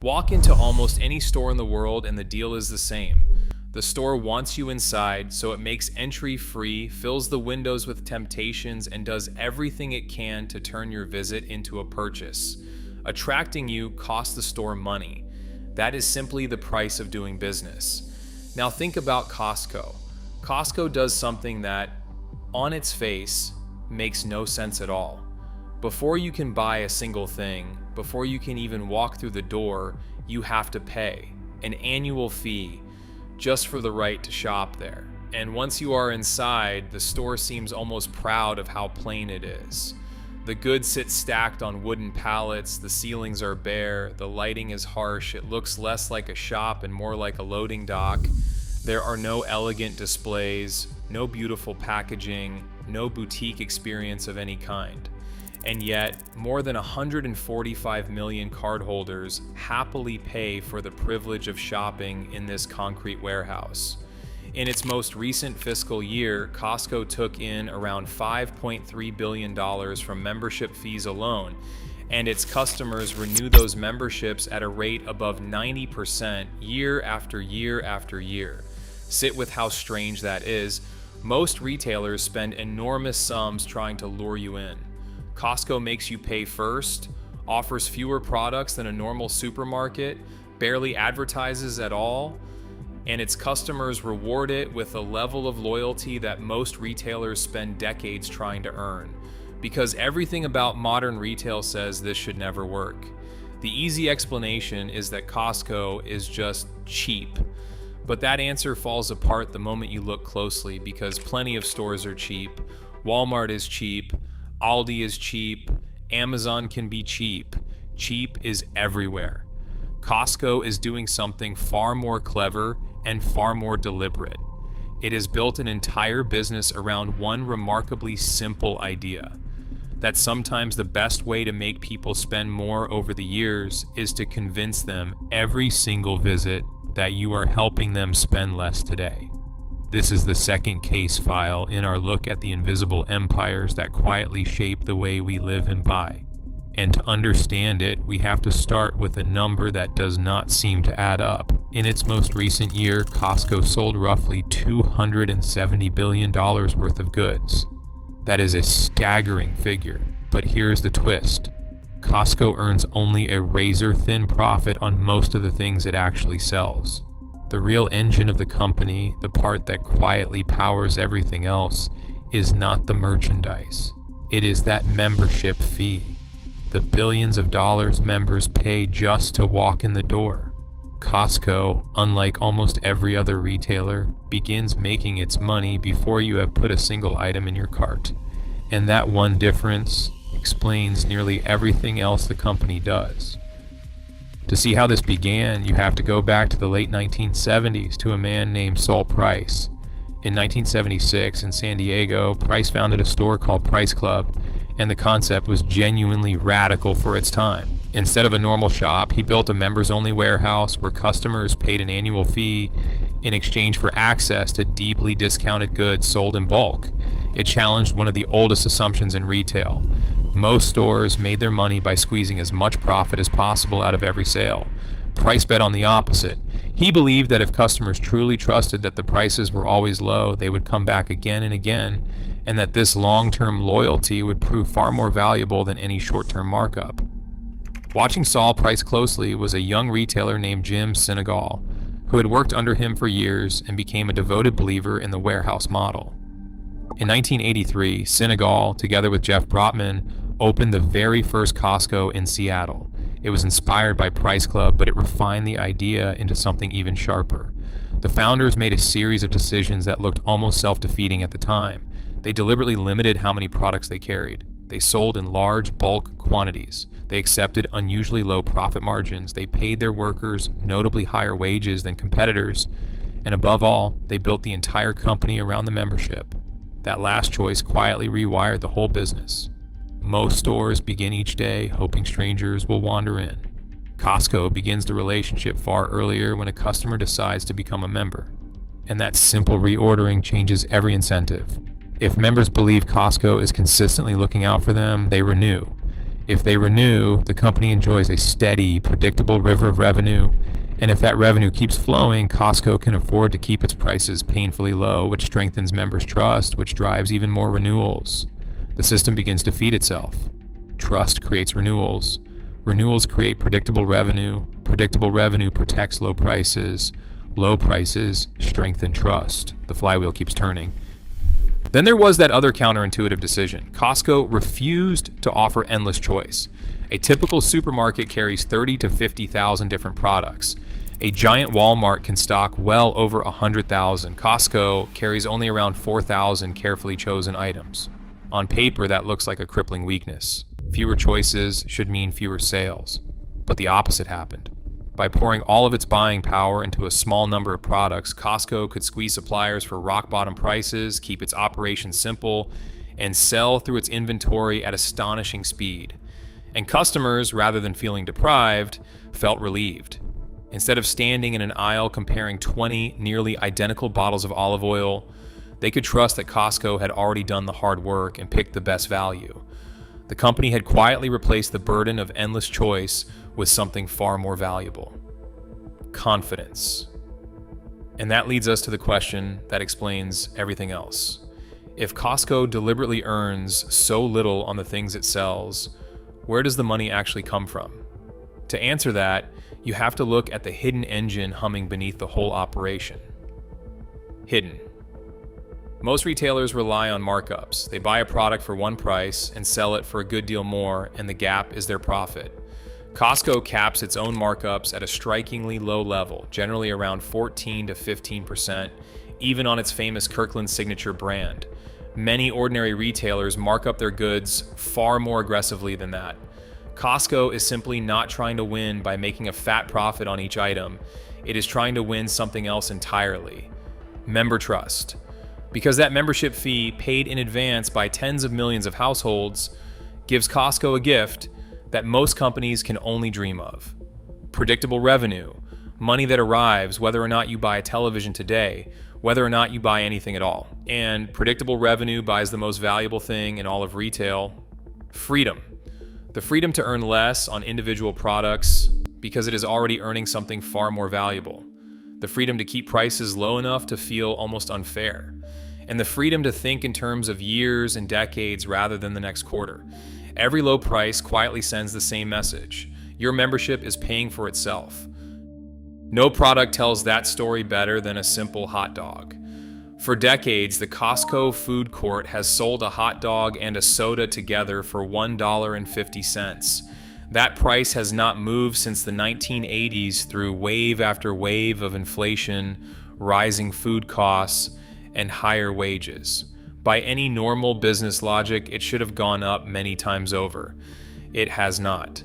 Walk into almost any store in the world and the deal is the same. The store wants you inside, so it makes entry free, fills the windows with temptations, and does everything it can to turn your visit into a purchase. Attracting you costs the store money. That is simply the price of doing business. Now think about Costco. Costco does something that, on its face, makes no sense at all. Before you can buy a single thing, before you can even walk through the door, you have to pay an annual fee just for the right to shop there. And once you are inside, the store seems almost proud of how plain it is. The goods sit stacked on wooden pallets, the ceilings are bare, the lighting is harsh, it looks less like a shop and more like a loading dock. There are no elegant displays, no beautiful packaging, no boutique experience of any kind. And yet, more than 145 million cardholders happily pay for the privilege of shopping in this concrete warehouse. In its most recent fiscal year, Costco took in around $5.3 billion from membership fees alone, and its customers renew those memberships at a rate above 90% year after year after year. Sit with how strange that is. Most retailers spend enormous sums trying to lure you in. Costco makes you pay first, offers fewer products than a normal supermarket, barely advertises at all, and its customers reward it with a level of loyalty that most retailers spend decades trying to earn. Because everything about modern retail says this should never work. The easy explanation is that Costco is just cheap. But that answer falls apart the moment you look closely, because plenty of stores are cheap. Walmart is cheap. Aldi is cheap. Amazon can be cheap. Cheap is everywhere. Costco is doing something far more clever and far more deliberate. It has built an entire business around one remarkably simple idea: that sometimes the best way to make people spend more over the years is to convince them every single visit that you are helping them spend less today. This is the second case file in our look at the invisible empires that quietly shape the way we live and buy. And to understand it, we have to start with a number that does not seem to add up. In its most recent year, Costco sold roughly $270 billion worth of goods. That is a staggering figure, but here's the twist. Costco earns only a razor-thin profit on most of the things it actually sells. The real engine of the company, the part that quietly powers everything else, is not the merchandise. It is that membership fee. The billions of dollars members pay just to walk in the door. Costco, unlike almost every other retailer, begins making its money before you have put a single item in your cart. And that one difference explains nearly everything else the company does. To see how this began, you have to go back to the late 1970s to a man named Saul Price. In 1976, in San Diego, Price founded a store called Price Club, and the concept was genuinely radical for its time. Instead of a normal shop, he built a members-only warehouse where customers paid an annual fee in exchange for access to deeply discounted goods sold in bulk. It challenged one of the oldest assumptions in retail. Most stores made their money by squeezing as much profit as possible out of every sale. Price bet on the opposite. He believed that if customers truly trusted that the prices were always low, they would come back again and again, and that this long-term loyalty would prove far more valuable than any short-term markup. Watching Saul Price closely was a young retailer named Jim Sinegal, who had worked under him for years and became a devoted believer in the warehouse model. In 1983, Sinegal, together with Jeff Brotman, opened the very first Costco in Seattle. It was inspired by Price Club, but it refined the idea into something even sharper. The founders made a series of decisions that looked almost self-defeating at the time. They deliberately limited how many products they carried. They sold in large bulk quantities. They accepted unusually low profit margins. They paid their workers notably higher wages than competitors. And above all, they built the entire company around the membership. That last choice quietly rewired the whole business. Most stores begin each day hoping strangers will wander in. Costco begins the relationship far earlier when a customer decides to become a member. And that simple reordering changes every incentive. If members believe Costco is consistently looking out for them, they renew. If they renew, the company enjoys a steady, predictable river of revenue. And if that revenue keeps flowing, Costco can afford to keep its prices painfully low, which strengthens members' trust, which drives even more renewals. The system begins to feed itself. Trust creates renewals. Renewals create predictable revenue. Predictable revenue protects low prices. Low prices strengthen trust. The flywheel keeps turning. Then there was that other counterintuitive decision. Costco refused to offer endless choice. A typical supermarket carries 30 to 50,000 different products. A giant Walmart can stock well over 100,000. Costco carries only around 4,000 carefully chosen items. On paper, that looks like a crippling weakness. Fewer choices should mean fewer sales. But the opposite happened. By pouring all of its buying power into a small number of products, Costco could squeeze suppliers for rock-bottom prices, keep its operations simple, and sell through its inventory at astonishing speed. And customers, rather than feeling deprived, felt relieved. Instead of standing in an aisle comparing 20 nearly identical bottles of olive oil, they could trust that Costco had already done the hard work and picked the best value. The company had quietly replaced the burden of endless choice with something far more valuable: confidence. And that leads us to the question that explains everything else. If Costco deliberately earns so little on the things it sells, where does the money actually come from? To answer that, you have to look at the hidden engine humming beneath the whole operation. Hidden. Most retailers rely on markups. They buy a product for one price and sell it for a good deal more, and the gap is their profit. Costco caps its own markups at a strikingly low level, generally around 14 to 15%, even on its famous Kirkland signature brand. Many ordinary retailers mark up their goods far more aggressively than that. Costco is simply not trying to win by making a fat profit on each item. It is trying to win something else entirely: member trust. Because that membership fee, paid in advance by tens of millions of households, gives Costco a gift that most companies can only dream of: predictable revenue, money that arrives whether or not you buy a television today, whether or not you buy anything at all. And predictable revenue buys the most valuable thing in all of retail: freedom. The freedom to earn less on individual products because it is already earning something far more valuable. The freedom to keep prices low enough to feel almost unfair. And the freedom to think in terms of years and decades rather than the next quarter. Every low price quietly sends the same message: your membership is paying for itself. No product tells that story better than a simple hot dog. For decades, the Costco food court has sold a hot dog and a soda together for $1.50. That price has not moved since the 1980s through wave after wave of inflation, rising food costs, and higher wages. By any normal business logic, it should have gone up many times over. It has not.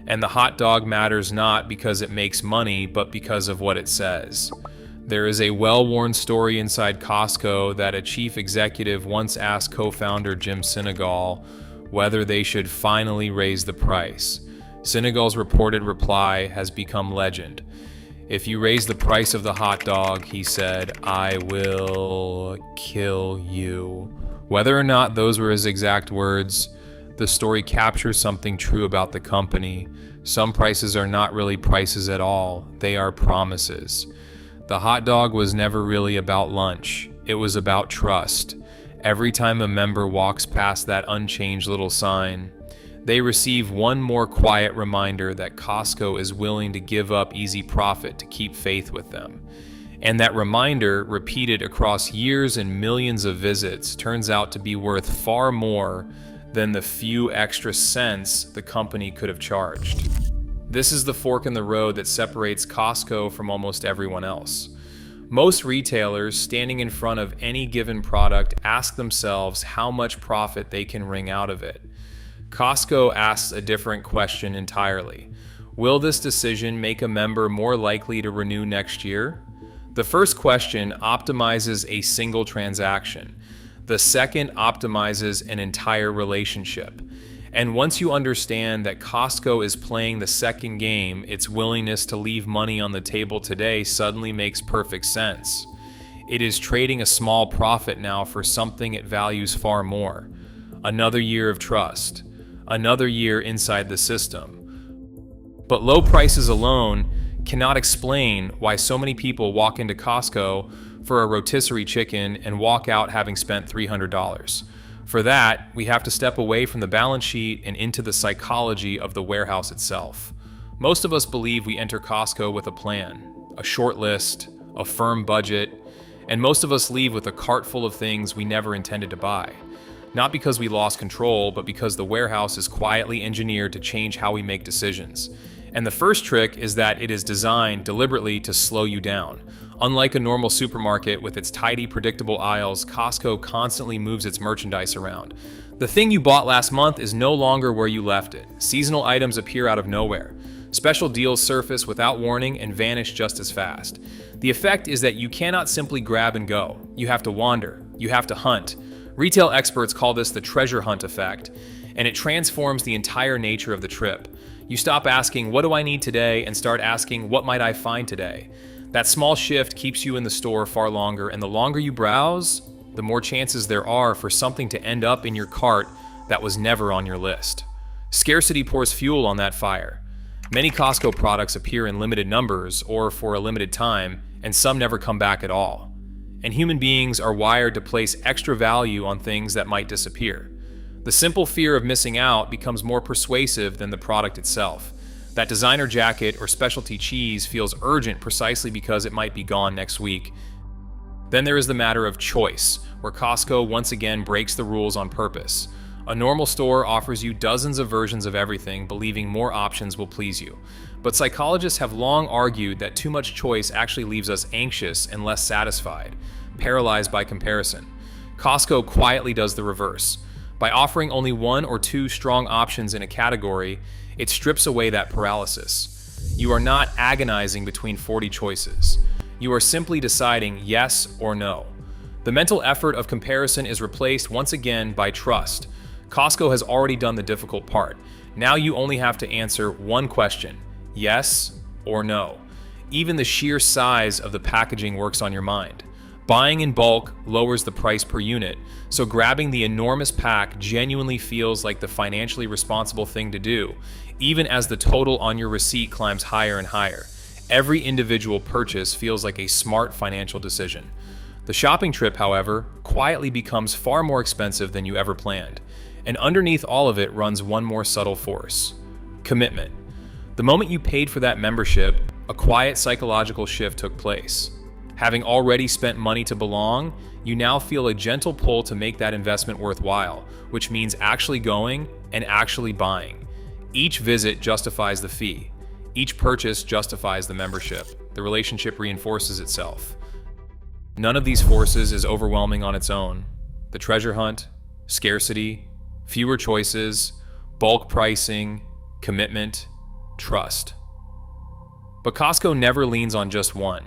And the hot dog matters not because it makes money, but because of what it says. There is a well-worn story inside Costco that a chief executive once asked co-founder Jim Sinegal whether they should finally raise the price. Sinegal's reported reply has become legend. "If you raise the price of the hot dog," he said, "I will kill you." Whether or not those were his exact words, the story captures something true about the company. Some prices are not really prices at all. They are promises. The hot dog was never really about lunch. It was about trust. Every time a member walks past that unchanged little sign, they receive one more quiet reminder that Costco is willing to give up easy profit to keep faith with them. And that reminder, repeated across years and millions of visits, turns out to be worth far more than the few extra cents the company could have charged. This is the fork in the road that separates Costco from almost everyone else. Most retailers standing in front of any given product ask themselves how much profit they can wring out of it. Costco asks a different question entirely. Will this decision make a member more likely to renew next year? The first question optimizes a single transaction. The second optimizes an entire relationship. And once you understand that Costco is playing the second game, its willingness to leave money on the table today suddenly makes perfect sense. It is trading a small profit now for something it values far more: another year of trust, Another year inside the system. But low prices alone cannot explain why so many people walk into Costco for a rotisserie chicken and walk out having spent $300. For that, we have to step away from the balance sheet and into the psychology of the warehouse itself. Most of us believe we enter Costco with a plan, a short list, a firm budget, and most of us leave with a cart full of things we never intended to buy. Not because we lost control, but because the warehouse is quietly engineered to change how we make decisions. And the first trick is that it is designed deliberately to slow you down. Unlike a normal supermarket with its tidy, predictable aisles, Costco constantly moves its merchandise around. The thing you bought last month is no longer where you left it. Seasonal items appear out of nowhere. Special deals surface without warning and vanish just as fast. The effect is that you cannot simply grab and go. You have to wander. You have to hunt. Retail experts call this the treasure hunt effect, and it transforms the entire nature of the trip. You stop asking, what do I need today, and start asking, what might I find today? That small shift keeps you in the store far longer, and the longer you browse, the more chances there are for something to end up in your cart that was never on your list. Scarcity pours fuel on that fire. Many Costco products appear in limited numbers or for a limited time, and some never come back at all. And human beings are wired to place extra value on things that might disappear. The simple fear of missing out becomes more persuasive than the product itself. That designer jacket or specialty cheese feels urgent precisely because it might be gone next week. Then there is the matter of choice, where Costco once again breaks the rules on purpose. A normal store offers you dozens of versions of everything, believing more options will please you. But psychologists have long argued that too much choice actually leaves us anxious and less satisfied, paralyzed by comparison. Costco quietly does the reverse. By offering only one or two strong options in a category, it strips away that paralysis. You are not agonizing between 40 choices. You are simply deciding yes or no. The mental effort of comparison is replaced once again by trust. Costco has already done the difficult part. Now you only have to answer one question, yes or no. Even the sheer size of the packaging works on your mind. Buying in bulk lowers the price per unit, so grabbing the enormous pack genuinely feels like the financially responsible thing to do, even as the total on your receipt climbs higher and higher. Every individual purchase feels like a smart financial decision. The shopping trip, however, quietly becomes far more expensive than you ever planned. And underneath all of it runs one more subtle force: commitment. The moment you paid for that membership, a quiet psychological shift took place. Having already spent money to belong, you now feel a gentle pull to make that investment worthwhile, which means actually going and actually buying. Each visit justifies the fee. Each purchase justifies the membership. The relationship reinforces itself. None of these forces is overwhelming on its own. The treasure hunt, scarcity, fewer choices, bulk pricing, commitment, trust. But Costco never leans on just one.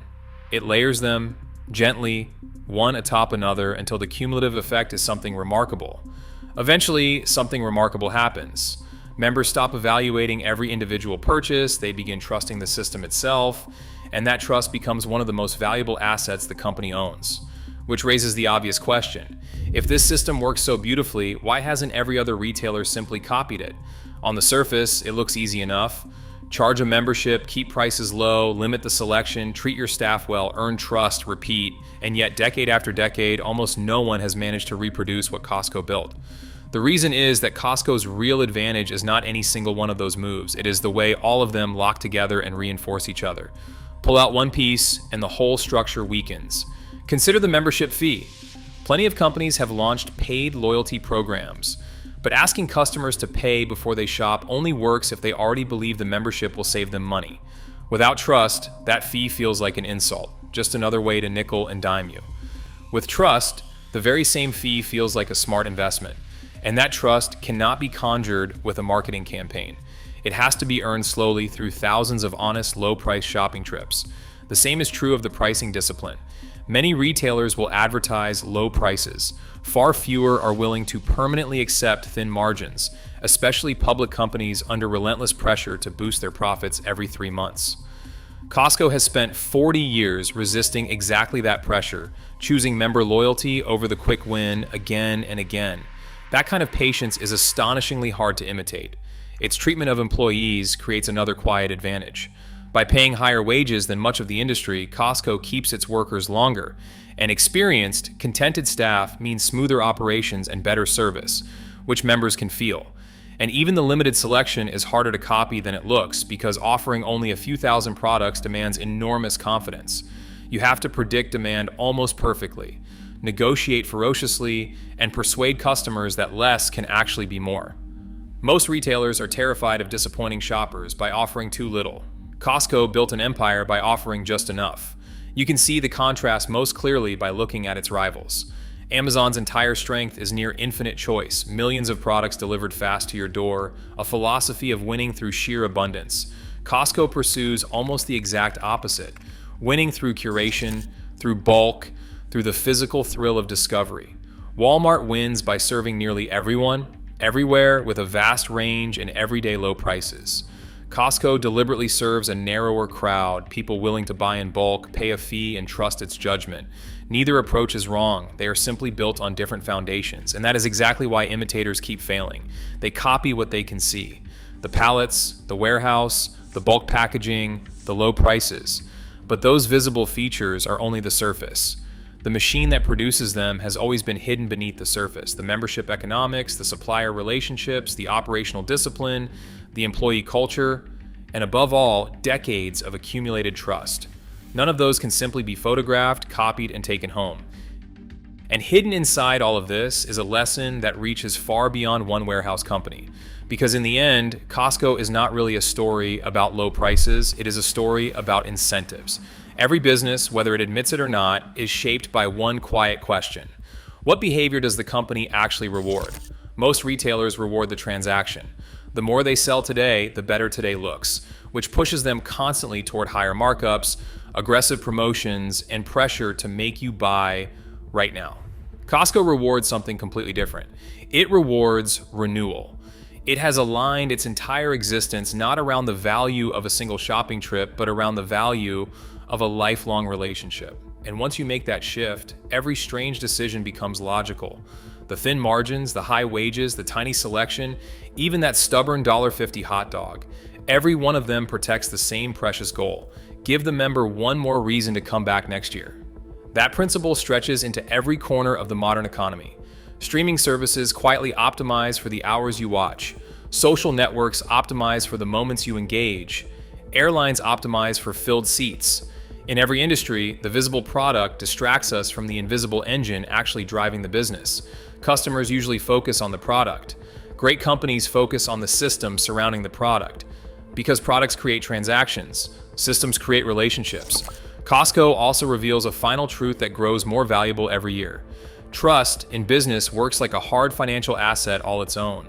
It layers them gently, one atop another, until the cumulative effect is something remarkable. Eventually, something remarkable happens. Members stop evaluating every individual purchase, they begin trusting the system itself, and that trust becomes one of the most valuable assets the company owns. Which raises the obvious question: if this system works so beautifully, why hasn't every other retailer simply copied it? On the surface, it looks easy enough. Charge a membership, keep prices low, limit the selection, treat your staff well, earn trust, repeat, and yet decade after decade, almost no one has managed to reproduce what Costco built. The reason is that Costco's real advantage is not any single one of those moves. It is the way all of them lock together and reinforce each other. Pull out one piece, and the whole structure weakens. Consider the membership fee. Plenty of companies have launched paid loyalty programs. But asking customers to pay before they shop only works if they already believe the membership will save them money. Without trust, that fee feels like an insult, just another way to nickel and dime you. With trust, the very same fee feels like a smart investment, and that trust cannot be conjured with a marketing campaign. It has to be earned slowly through thousands of honest, low-price shopping trips. The same is true of the pricing discipline. Many retailers will advertise low prices. Far fewer are willing to permanently accept thin margins, especially public companies under relentless pressure to boost their profits every 3 months. Costco has spent 40 years resisting exactly that pressure, choosing member loyalty over the quick win again and again. That kind of patience is astonishingly hard to imitate. Its treatment of employees creates another quiet advantage. By paying higher wages than much of the industry, Costco keeps its workers longer. And experienced, contented staff means smoother operations and better service, which members can feel. And even the limited selection is harder to copy than it looks because offering only a few thousand products demands enormous confidence. You have to predict demand almost perfectly, negotiate ferociously, and persuade customers that less can actually be more. Most retailers are terrified of disappointing shoppers by offering too little. Costco built an empire by offering just enough. You can see the contrast most clearly by looking at its rivals. Amazon's entire strength is near infinite choice, millions of products delivered fast to your door, a philosophy of winning through sheer abundance. Costco pursues almost the exact opposite, winning through curation, through bulk, through the physical thrill of discovery. Walmart wins by serving nearly everyone, everywhere, with a vast range and everyday low prices. Costco deliberately serves a narrower crowd, people willing to buy in bulk, pay a fee, and trust its judgment. Neither approach is wrong. They are simply built on different foundations, and that is exactly why imitators keep failing. They copy what they can see. The pallets, the warehouse, the bulk packaging, the low prices. But those visible features are only the surface. The machine that produces them has always been hidden beneath the surface. The membership economics, the supplier relationships, the operational discipline, the employee culture, and above all, decades of accumulated trust. None of those can simply be photographed, copied, and taken home. And hidden inside all of this is a lesson that reaches far beyond one warehouse company. Because in the end, Costco is not really a story about low prices, it is a story about incentives. Every business, whether it admits it or not, is shaped by one quiet question. What behavior does the company actually reward? Most retailers reward the transaction. The more they sell today, the better today looks, which pushes them constantly toward higher markups, aggressive promotions, and pressure to make you buy right now. Costco rewards something completely different. It rewards renewal. It has aligned its entire existence not around the value of a single shopping trip, but around the value of a lifelong relationship. And once you make that shift, every strange decision becomes logical. The thin margins, the high wages, the tiny selection, even that stubborn $1.50 hot dog, every one of them protects the same precious goal. Give the member one more reason to come back next year. That principle stretches into every corner of the modern economy. Streaming services quietly optimize for the hours you watch. Social networks optimize for the moments you engage. Airlines optimize for filled seats. In every industry, the visible product distracts us from the invisible engine actually driving the business. Customers usually focus on the product. Great companies focus on the system surrounding the product. Because products create transactions, systems create relationships. Costco also reveals a final truth that grows more valuable every year. Trust in business works like a hard financial asset all its own.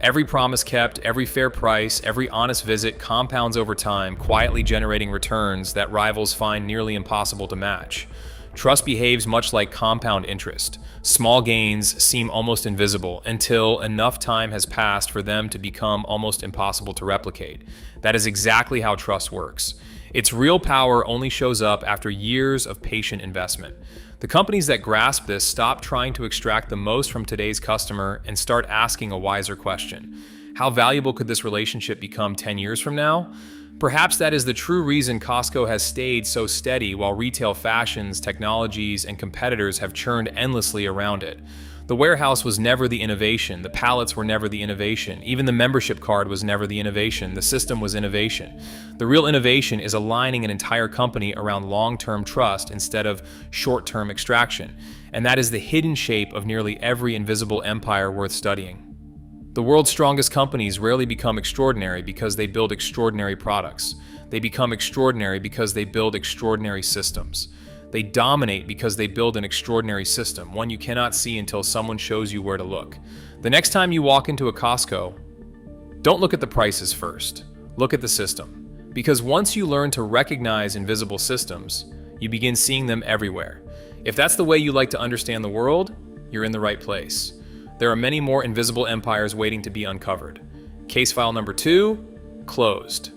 Every promise kept, every fair price, every honest visit compounds over time, quietly generating returns that rivals find nearly impossible to match. Trust behaves much like compound interest. Small gains seem almost invisible until enough time has passed for them to become almost impossible to replicate. That is exactly how trust works. Its real power only shows up after years of patient investment. The companies that grasp this stop trying to extract the most from today's customer and start asking a wiser question. How valuable could this relationship become 10 years from now? Perhaps that is the true reason Costco has stayed so steady while retail fashions, technologies, and competitors have churned endlessly around it. The warehouse was never the innovation, the pallets were never the innovation, even the membership card was never the innovation, the system was innovation. The real innovation is aligning an entire company around long-term trust instead of short-term extraction, and that is the hidden shape of nearly every invisible empire worth studying. The world's strongest companies rarely become extraordinary because they build extraordinary products. They become extraordinary because they build extraordinary systems. They dominate because they build an extraordinary system, one you cannot see until someone shows you where to look. The next time you walk into a Costco, don't look at the prices first. Look at the system. Because once you learn to recognize invisible systems, you begin seeing them everywhere. If that's the way you like to understand the world, you're in the right place. There are many more invisible empires waiting to be uncovered. Case file number 2, closed.